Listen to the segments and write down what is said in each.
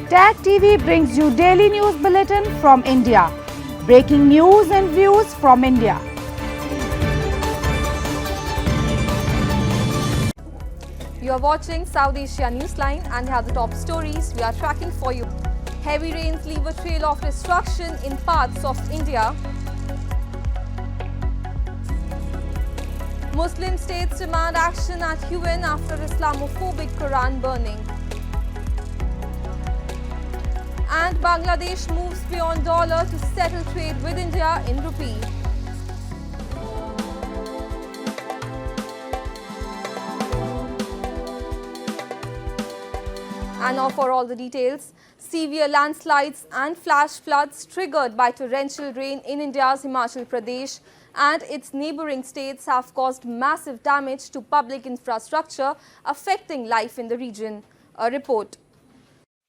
Tag TV brings you daily news bulletin from India. Breaking news and views from India. You are watching South Asia Newsline and here are the top stories we are tracking for you. Heavy rains leave a trail of destruction in parts of India. Muslim states demand action at UN after Islamophobic Quran burning. And Bangladesh moves beyond dollar to settle trade with India in rupee. And now for all the details. Severe landslides and flash floods triggered by torrential rain in India's Himachal Pradesh and its neighbouring states have caused massive damage to public infrastructure, affecting life in the region. A report.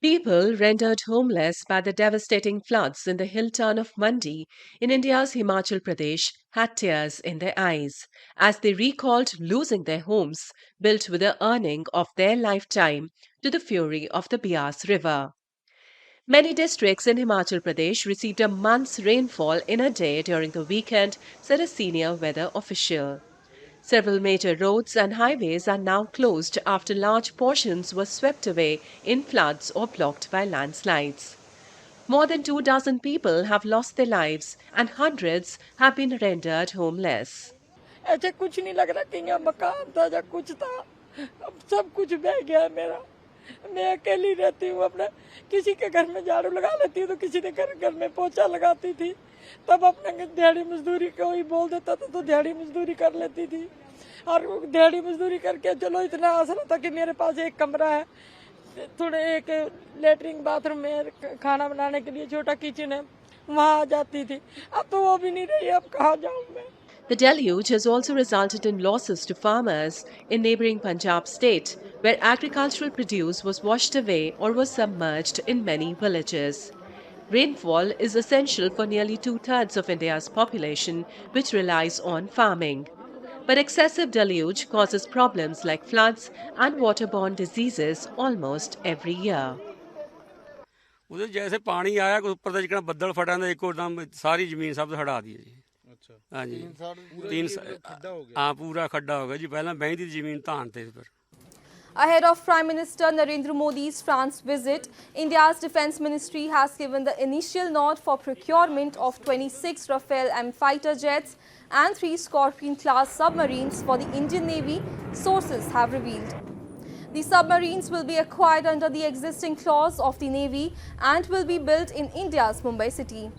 People rendered homeless by the devastating floods in the hill town of Mandi in India's Himachal Pradesh had tears in their eyes as they recalled losing their homes built with the earning of their lifetime to the fury of the Beas River. Many districts in Himachal Pradesh received a month's rainfall in a day during the weekend, said a senior weather official. Several major roads and highways are now closed after large portions were swept away in floods or blocked by landslides. More than 24 people have lost their lives and hundreds have been rendered homeless. ऐसे कुछ नहीं लग रहा कि यहाँ मकान था या कुछ था, अब सब कुछ बह गया है मेरा। मैं अकेली रहती हूँ, अपना किसी के घर में झाड़ू लगा लेती हूँ तो किसी के घर में पोछा लगाती थी, तब अपना दिहाड़ी मजदूरी कोई बोल देता था तो दिहाड़ी मजदूरी कर लेती थी और दिहाड़ी मजदूरी करके चलो इतना आसरा था कि मेरे पास एक कमरा है, थोड़े एक लेटरिन बाथरूम में, खाना बनाने के लिए छोटा किचन है, वहाँ आ जाती थी। अब तो वो भी नहीं रही, अब कहाँ जाऊँ मैं। The deluge has also resulted in losses to farmers in neighbouring Punjab state, where agricultural produce was washed away or was submerged in many villages. Rainfall is essential for nearly 2/3 of India's population, which relies on farming. But excessive deluge causes problems like floods and waterborne diseases almost every year. उधर जैसे पानी आया ऊपर से जितना बदल फटा ना एक एकदम सारी जमीन सब हटा दी जी। हाँ जी, हाँ पूरा खड्डा हो गया जी, पहले बहती थी जमीन धान थे पर। Ahead of Prime Minister Narendra Modi's France visit, India's Defence Ministry has given the initial nod for procurement of 26 Rafale M fighter jets and 3 Scorpion-class submarines for the Indian Navy, sources have revealed. The submarines will be acquired under the existing clause of the Navy and will be built in India's Mumbai city.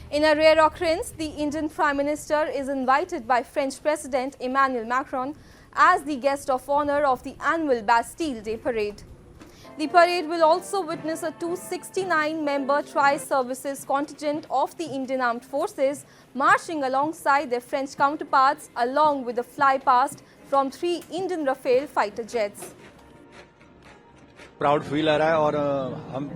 In a rare occurrence, the Indian Prime Minister is invited by French President Emmanuel Macron as the guest of honour of the annual Bastille Day parade. The parade will also witness a 269-member tri-services contingent of the Indian Armed Forces marching alongside their French counterparts along with the flypast from 3 Indian Rafale fighter jets. Proud feel आ रहा है और हम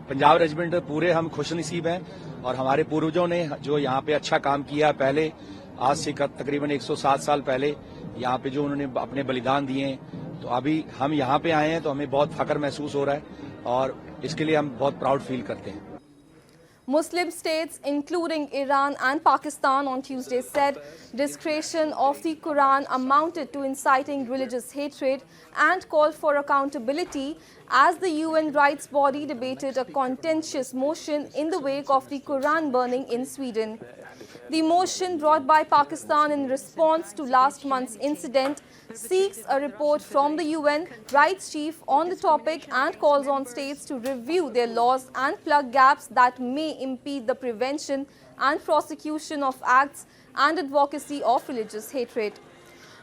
Punjab regiment पूरे हम खुशनसीब हैं और हमारे पूर्वजों ने जो यहाँ पे अच्छा काम किया पहले, आज से तकरीबन 107 साल पहले यहाँ पे जो उन्होंने अपने बलिदान दिए, तो अभी हम यहाँ पे आए हैं तो हमें बहुत फख्र महसूस हो रहा है और इसके लिए हम बहुत प्राउड फील करते हैं। Muslim states, including Iran and Pakistan, on Tuesday said desecration of the Quran amounted to inciting religious hatred and called for accountability as the UN rights body debated a contentious motion in the wake of the Quran burning in Sweden. The motion, brought by Pakistan in response to last month's incident, seeks a report from the UN rights chief on the topic and calls on states to review their laws and plug gaps that may impede the prevention and prosecution of acts and advocacy of religious hatred.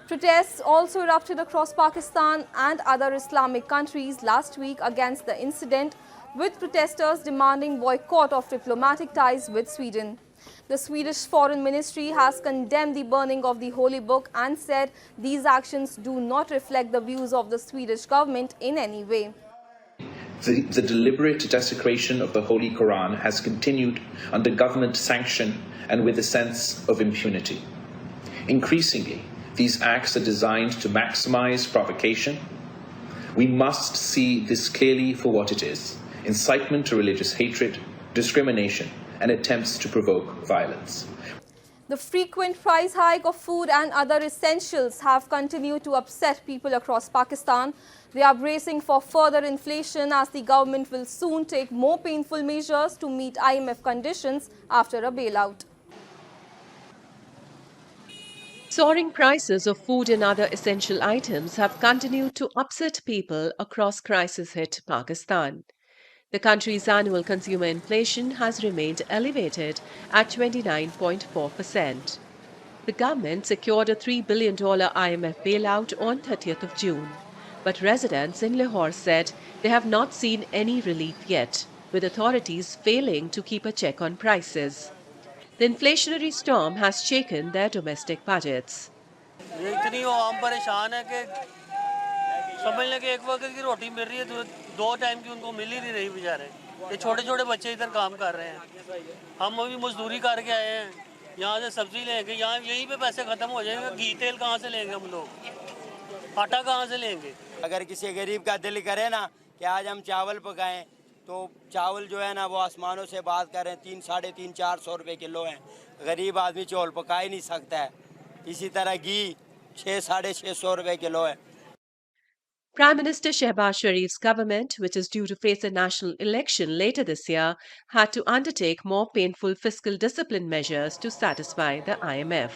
Protests also erupted across Pakistan and other Islamic countries last week against the incident, with protesters demanding boycott of diplomatic ties with Sweden. The Swedish Foreign Ministry has condemned the burning of the holy book and said these actions do not reflect the views of the Swedish government in any way. The deliberate desecration of the Holy Quran has continued under government sanction and with a sense of impunity. Increasingly, these acts are designed to maximize provocation. We must see this clearly for what it is: incitement to religious hatred, discrimination, and attempts to provoke violence. The frequent price hike of food and other essentials have continued to upset people across Pakistan. They are bracing for further inflation as the government will soon take more painful measures to meet IMF conditions after a bailout. Soaring prices of food and other essential items have continued to upset people across crisis-hit Pakistan. The country's annual consumer inflation has remained elevated at 29.4%. The government secured a $3 billion IMF bailout on 30th of June, but residents in Lahore said they have not seen any relief yet, with authorities failing to keep a check on prices. The inflationary storm has shaken their domestic budgets. समझ लें कि एक वक्त की रोटी मिल रही है तो दो टाइम की उनको मिल ही नहीं रही बेचारे ये छोटे छोटे बच्चे इधर काम कर रहे हैं हम अभी मजदूरी करके आए हैं यहाँ से सब्जी लेंगे यहाँ यहीं पे पैसे खत्म हो जाएंगे घी तेल कहाँ से लेंगे हम लोग आटा कहाँ से लेंगे अगर किसी गरीब का दिल करे ना कि आज हम चावल पकाएं तो चावल जो है ना वो आसमानों से बात कर रहे हैं 300-400 रुपए किलो हैं गरीब आदमी चावल पका ही नहीं सकता है इसी तरह घी 600-650 रुपए किलो है. Prime Minister Shehbaz Sharif's government, which is due to face a national election later this year, had to undertake more painful fiscal discipline measures to satisfy the IMF.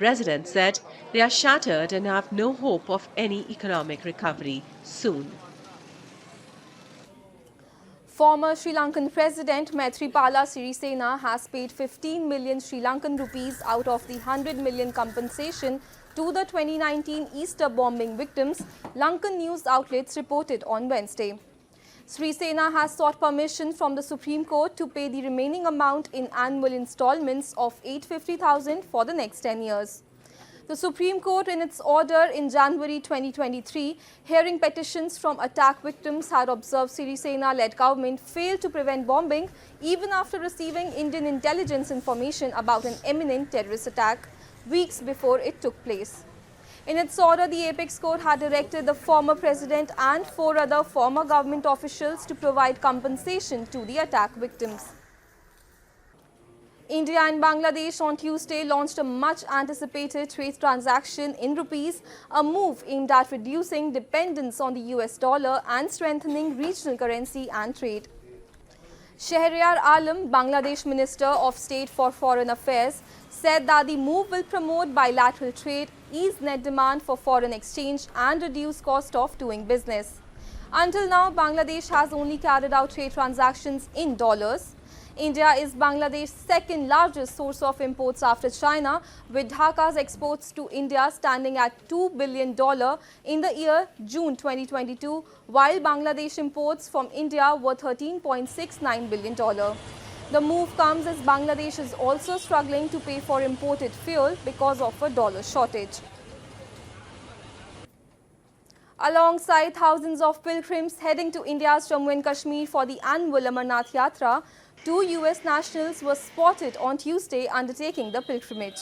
Residents said they are shattered and have no hope of any economic recovery soon. Former Sri Lankan President Maithripala Sirisena has paid 15 million Sri Lankan rupees out of the 100 million compensation to the 2019 Easter bombing victims, Lankan news outlets reported on Wednesday. Sirisena has sought permission from the Supreme Court to pay the remaining amount in annual installments of $850,000 for the next 10 years. The Supreme Court, in its order in January 2023, hearing petitions from attack victims, had observed Sirisena-led government failed to prevent bombing even after receiving Indian intelligence information about an imminent terrorist attack weeks before it took place. In its order, the Apex Court had directed the former president and 4 other former government officials to provide compensation to the attack victims. India and Bangladesh on Tuesday launched a much-anticipated trade transaction in rupees, a move aimed at reducing dependence on the US dollar and strengthening regional currency and trade. Shahryar Alam, Bangladesh Minister of State for Foreign Affairs, said that the move will promote bilateral trade, ease net demand for foreign exchange and reduce cost of doing business. Until now, Bangladesh has only carried out trade transactions in dollars. India is Bangladesh's second largest source of imports after China, with Dhaka's exports to India standing at $2 billion in the year June 2022, while Bangladesh imports from India were $13.69 billion. The move comes as Bangladesh is also struggling to pay for imported fuel because of a dollar shortage. Alongside thousands of pilgrims heading to India's Jammu and Kashmir for the annual Amarnath Yatra, 2 US nationals were spotted on Tuesday undertaking the pilgrimage.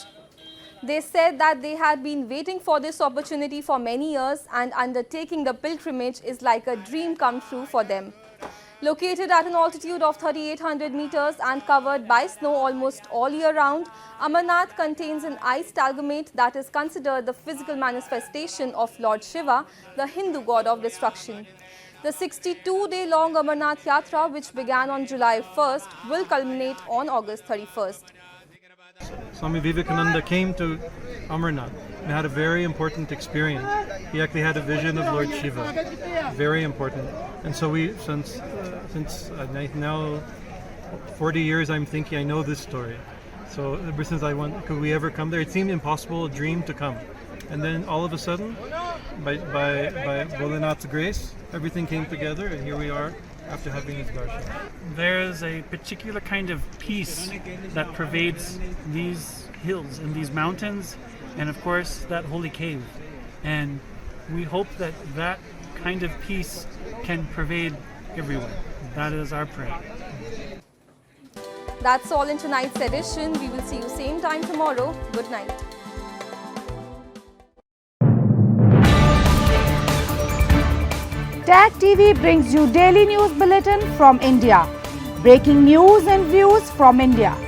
They said that they had been waiting for this opportunity for many years and undertaking the pilgrimage is like a dream come true for them. Located at an altitude of 3,800 meters and covered by snow almost all year round, Amarnath contains an ice stalagmite that is considered the physical manifestation of Lord Shiva, the Hindu god of destruction. The 62-day-long Amarnath Yatra, which began on July 1st, will culminate on August 31st. Swami Vivekananda came to Amarnath and had a very important experience. He actually had a vision of Lord Shiva, very important. And so since now 40 years, I'm thinking I know this story. So ever since could we ever come there? It seemed impossible, a dream to come. And then all of a sudden, by Bholenath's grace, everything came together, and here we are after having his darshan. There's a particular kind of peace that pervades these hills and these mountains, and of course that holy cave. And we hope that that kind of peace can pervade everywhere. That is our prayer. That's all in tonight's edition. We will see you same time tomorrow. Good night. Tag TV brings you daily news bulletin from India. Breaking news and views from India.